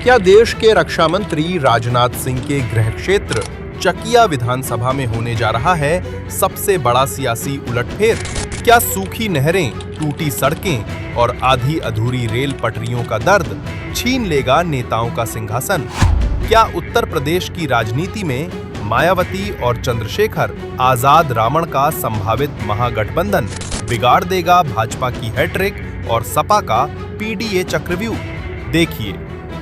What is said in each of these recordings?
क्या देश के रक्षा मंत्री राजनाथ सिंह के गृह क्षेत्र चकिया विधानसभा में होने जा रहा है सबसे बड़ा सियासी उलटफेर? क्या सूखी नहरें, टूटी सड़कें और आधी अधूरी रेल पटरियों का दर्द छीन लेगा नेताओं का सिंहासन? क्या उत्तर प्रदेश की राजनीति में मायावती और चंद्रशेखर आजाद रावण का संभावित महागठबंधन बिगाड़ देगा भाजपा की हैट्रिक और सपा का पीडीए चक्रव्यूह? देखिए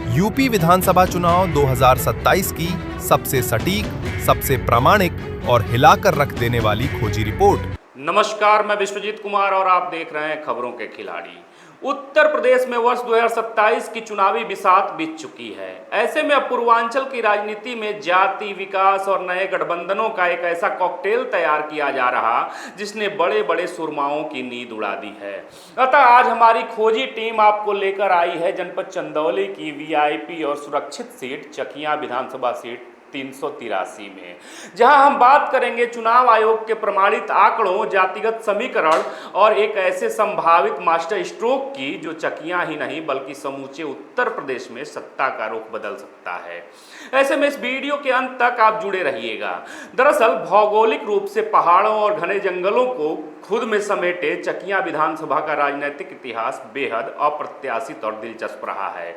यूपी विधानसभा चुनाव 2027 की सबसे सटीक, सबसे प्रामाणिक और हिलाकर रख देने वाली खोजी रिपोर्ट। नमस्कार, मैं विश्वजीत कुमार और आप देख रहे हैं खबरों के खिलाड़ी। उत्तर प्रदेश में वर्ष 2027 की चुनावी बिसात बीत चुकी है। ऐसे में अब पूर्वांचल की राजनीति में जाति, विकास और नए गठबंधनों का एक ऐसा कॉकटेल तैयार किया जा रहा जिसने बड़े बड़े सुरमाओं की नींद उड़ा दी है। अतः आज हमारी खोजी टीम आपको लेकर आई है जनपद चंदौली की वीआईपी और सुरक्षित सीट चकिया विधानसभा सीट 383 में, जहां हम बात करेंगे चुनाव आयोग के प्रमाणित आंकड़ों, जातिगत समीकरण और एक ऐसे संभावित मास्टर स्ट्रोक की जो चकिया ही नहीं बल्कि समूचे उत्तर प्रदेश में सत्ता का रुख बदल सकता है। ऐसे में इस वीडियो के अंत तक आप जुड़े रहिएगा। दरअसल भौगोलिक रूप से पहाड़ों और घने जंगलों को खुद में समेटे चकिया विधानसभा का राजनीतिक इतिहास बेहद अप्रत्याशित और दिलचस्प रहा है।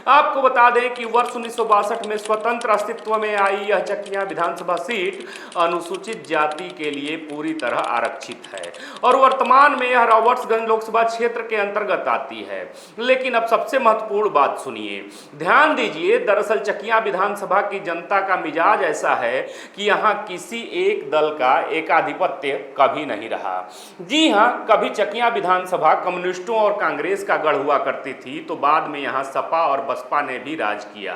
आपको बता दें कि वर्ष 1962 में स्वतंत्र अस्तित्व में आई यह चकिया विधानसभा सीट अनुसूचित जाति के लिए पूरी तरह आरक्षित है और वर्तमान में यह रॉबर्ट्सगंज लोकसभा क्षेत्र के अंतर्गत आती है। लेकिन अब सबसे महत्वपूर्ण बात सुनिए, ध्यान दीजिए। दरअसल चकिया विधानसभा की जनता का मिजाज ऐसा है कि यहाँ किसी एक दल का एकाधिपत्य कभी नहीं रहा। जी हाँ, कभी चकिया विधानसभा कम्युनिस्टों और कांग्रेस का गढ़ हुआ करती थी, तो बाद में यहाँ सपा और बसपा ने भी राज किया।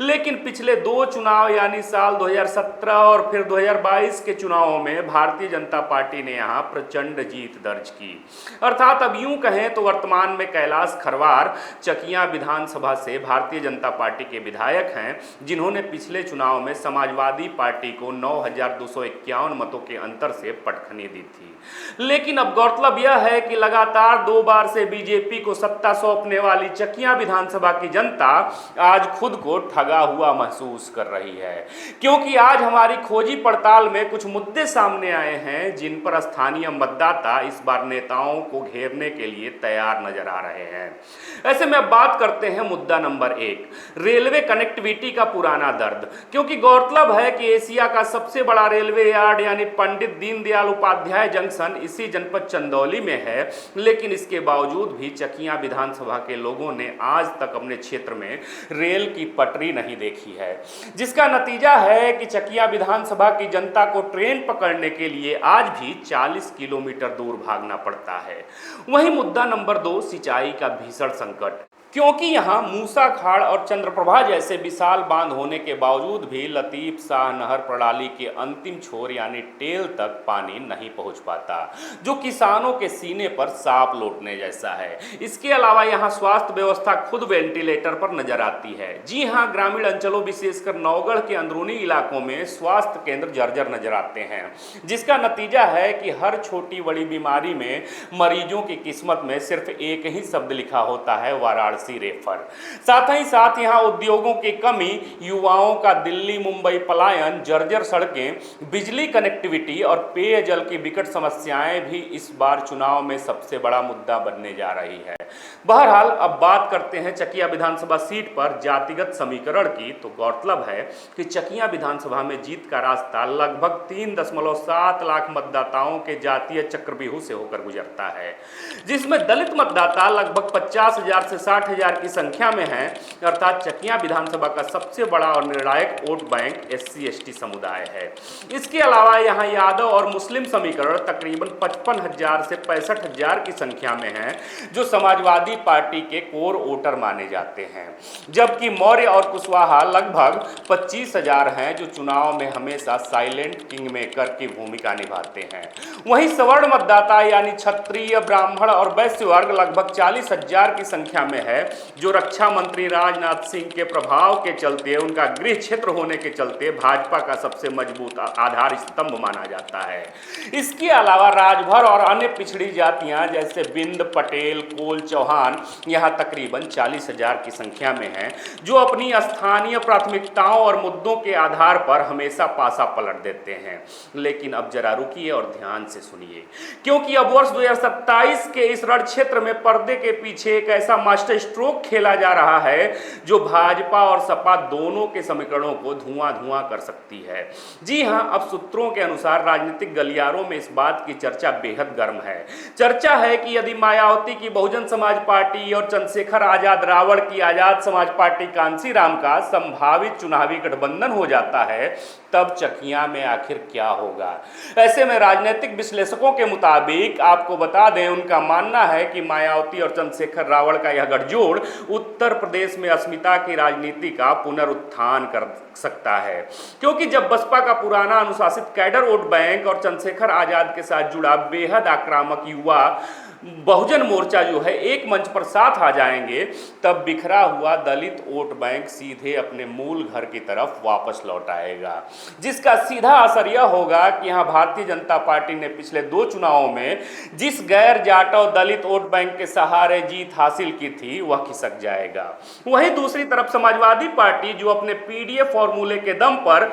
लेकिन पिछले दो चुनाव यानी साल 2017 और फिर 2022 के चुनावों में भारतीय जनता पार्टी ने यहाँ प्रचंड जीत दर्ज की। अर्थात अब यूं कहें तो वर्तमान में कैलाश खरवार चकिया विधानसभा से भारतीय जनता पार्टी के विधायक हैं, जिन्होंने पिछले चुनाव में समाजवादी पार्टी को 9,251 मतों के अंतर से पटखनी दी थी। लेकिन अब गौरतलब यह है कि लगातार 2 बार से बीजेपी को सत्ता सौंपने वाली चकिया विधानसभा की जनता आज खुद को ठगा हुआ महसूस कर रही है, क्योंकि आज हमारी खोजी पड़ताल में कुछ मुद्दे सामने आए हैं जिन पर स्थानीय मतदाता इस बार नेताओं को घेरने के लिए तैयार नजर आ रहे हैं। ऐसे में अब बात करते हैं मुद्दा नंबर 1, रेलवे कनेक्टिविटी का पुराना दर्द। क्योंकि गौरतलब है कि एशिया का सबसे बड़ा रेलवे यार्ड यानी पंडित दीनदयाल उपाध्याय जंक्शन इसी जनपद चंदौली में है, लेकिन इसके बावजूद भी चकिया विधानसभा के लोगों ने आज तक अपने क्षेत्र में रेल की पटरी नहीं देखी है, जिसका नतीजा है कि चकिया विधानसभा की जनता को ट्रेन पकड़ने के लिए आज भी 40 किलोमीटर दूर भागना पड़ता है। वहीं मुद्दा नंबर 2, सिंचाई का भीषण संकट। क्योंकि यहाँ मूसा खाड़ और चंद्रप्रभा जैसे विशाल बांध होने के बावजूद भी लतीफ शाह नहर प्रणाली के अंतिम छोर यानी टेल तक पानी नहीं पहुँच पाता, जो किसानों के सीने पर सांप लौटने जैसा है। इसके अलावा यहाँ स्वास्थ्य व्यवस्था खुद वेंटिलेटर पर नजर आती है। जी हाँ, ग्रामीण अंचलों विशेषकर नौगढ़ के अंदरूनी इलाकों में स्वास्थ्य केंद्र जर्जर नजर आते हैं, जिसका नतीजा है कि हर छोटी बड़ी बीमारी में मरीजों की किस्मत में सिर्फ एक ही शब्द लिखा होता है, वाराणसी रेफर। साथ ही साथ यहाँ उद्योगों की कमी, युवाओं का दिल्ली मुंबई पलायन, जर्जर सड़कें, बिजली कनेक्टिविटी और पेयजल की विकट समस्याएं भी इस बार चुनाव में सबसे बड़ा मुद्दा बनने जा रही है। बहरहाल अब बात करते हैं चकिया विधानसभा सीट पर जातिगत समीकरण की। तो गौरतलब है कि चकिया विधानसभा में जीत का रास्ता लगभग 3.7 लाख मतदाताओं के जातीय चक्रव्यूह से होकर गुजरता है, जिसमें दलित मतदाता लगभग 50,000 से 60,000 की संख्या में है। अर्थात चकिया विधानसभा का सबसे बड़ा और निर्णायक वोट बैंक SC/ST समुदाय है। इसके अलावा यहाँ यादव और मुस्लिम समीकरण तकरीबन 55,000 से 65,000 की संख्या में है, जो समाजवादी पार्टी के कोर वोटर माने जाते हैं, जबकि मौर्य और कुशवाहा लगभग 25,000 हैं, जो चुनाव में हमेशा साइलेंट किंग मेकर की भूमिका निभाते हैं। वहीं सवर्ण मतदाता यानी क्षत्रिय, ब्राह्मण और वैश्य वर्ग लगभग 40,000 की संख्या में है, है जो रक्षा मंत्री राजनाथ सिंह के प्रभाव के चलते, उनका गृह क्षेत्र होने के चलते भाजपा का सबसे मजबूत आधार स्तंभ माना जाता है। इसके अलावा राजभर और अन्य पिछड़ी जातियां जैसे बिंद, पटेल, कोल, चौहान यहां तकरीबन 40,000 की संख्या में हैं, जो अपनी स्थानीय प्राथमिकताओं और मुद्दों के आधार पर हमेशा पासा पलट देते हैं। लेकिन अब जरा रुकिए और ध्यान से सुनिए, क्योंकि अब वर्ष 2027 के इस रण क्षेत्र में पर्दे के पीछे एक ऐसा मास्टर स्ट्रोक खेला जा रहा है जो भाजपा और सपा दोनों के समीकरणों को धुआं धुआं कर सकती है। जी हां, अब सूत्रों के अनुसार राजनीतिक गलियारों में इस बात की चर्चा बेहद गर्म है। चर्चा है कि यदि मायावती की बहुजन समाज पार्टी और चंद्रशेखर आजाद रावण की आजाद समाज पार्टी कांसीराम का संभावित चुनावी गठबंधन हो जाता है, तब चकिया में आखिर क्या होगा। ऐसे में राजनीतिक विश्लेषकों के मुताबिक आपको बता दें, उनका मानना है कि मायावती और चंद्रशेखर रावण का यह गठजोड़ उत्तर प्रदेश में अस्मिता की राजनीति का पुनरुत्थान कर सकता है, क्योंकि जब बसपा का पुराना अनुशासित कैडर वोट बैंक और चंद्रशेखर आजाद के साथ जुड़ा बेहद आक्रामक युवा बहुजन मोर्चा जो है एक मंच पर साथ आ जाएंगे, तब बिखरा हुआ दलित वोट बैंक सीधे अपने मूल घर की तरफ वापस लौट आएगा, जिसका सीधा असर यह होगा कि यहाँ भारतीय जनता पार्टी ने पिछले 2 चुनावों में जिस गैर जाटव दलित वोट बैंक के सहारे जीत हासिल की थी वह खिसक जाएगा। वहीं दूसरी तरफ समाजवादी पार्टी जो अपने पीडीए फॉर्मूले के दम पर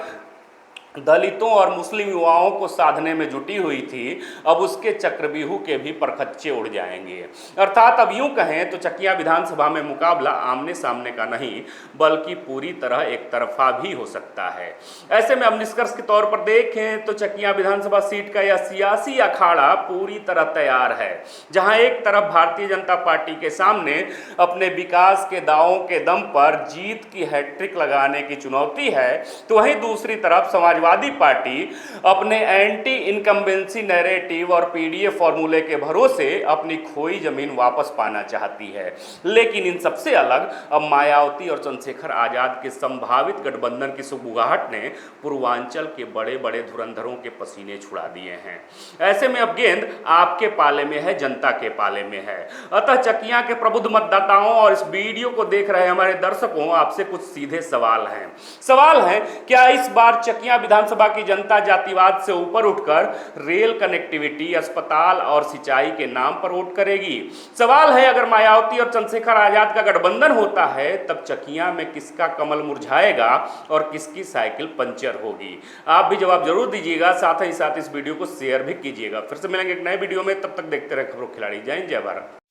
दलितों और मुस्लिम युवाओं को साधने में जुटी हुई थी, अब उसके चक्रव्यूह के भी परखच्चे उड़ जाएंगे। अर्थात अब यूं कहें तो चकिया विधानसभा में मुकाबला आमने सामने का नहीं बल्कि पूरी तरह एक तरफा भी हो सकता है। ऐसे में अब निष्कर्ष के तौर पर देखें तो चकिया विधानसभा सीट का यह सियासी अखाड़ा पूरी तरह तैयार है, जहां एक तरफ भारतीय जनता पार्टी के सामने अपने विकास के दावों के दम पर जीत की हैट्रिक लगाने की चुनौती है, तो वहीं दूसरी तरफ समाजवादी पार्टी अपने एंटी इनकम्बेंसी नैरेटिव और पीडीए फॉर्मूले के भरोसे अपनी खोई जमीन वापस पाना चाहती है। लेकिन इन सबसे अलग अब मायावती और चंद्रशेखर आजाद के संभावित गठबंधन की सुगबुगाहट ने पूर्वांचल के बड़े बड़े धुरंधरों के पसीने छुड़ा दिए हैं। ऐसे में अब गेंद आपके पाले में है, जनता के पाले में है। अतः चकिया के प्रबुद्ध मतदाताओं और इस वीडियो को देख रहे हमारे दर्शकों, आपसे कुछ सीधे सवाल हैं। सवाल है, क्या इस बार चकिया विधानसभा की जनता जातिवाद से ऊपर उठकर रेल कनेक्टिविटी, अस्पताल और सिंचाई के नाम पर वोट करेगी? सवाल है, अगर मायावती और चंद्रशेखर आजाद का गठबंधन होता है तब चकिया में किसका कमल मुरझाएगा और किसकी साइकिल पंचर होगी? आप भी जवाब जरूर दीजिएगा, साथ ही साथ इस वीडियो को शेयर भी कीजिएगा। फिर से मिलेंगे एक नए वीडियो में, तब तक देखते रहे खबरों खिलाड़ी। जय हिंद, जय भारत।